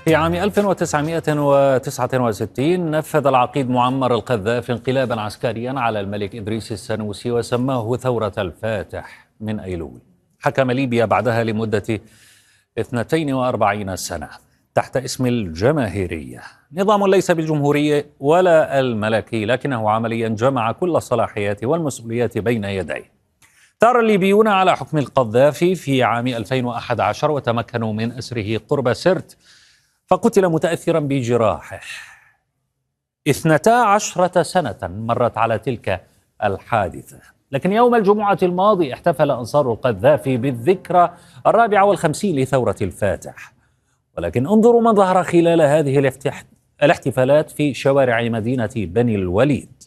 في عام 1969 نفذ العقيد معمر القذافي انقلابا عسكريا على الملك إدريس السنوسي وسماه ثورة الفاتح من أيلول. حكم ليبيا بعدها لمدة 42 سنة تحت اسم الجماهيرية، نظام ليس بالجمهوري ولا الملكي، لكنه عمليا جمع كل الصلاحيات والمسؤوليات بين يديه. ثار الليبيون على حكم القذافي في عام 2011 وتمكنوا من أسره قرب سرت، فقتل متأثرا بجراحه. 12 سنة مرت على تلك الحادثة، لكن يوم الجمعة الماضي احتفل أنصار القذافي بالذكرى 54 لثورة الفاتح. ولكن انظروا من ظهر خلال هذه الاحتفالات في شوارع مدينة بني الوليد.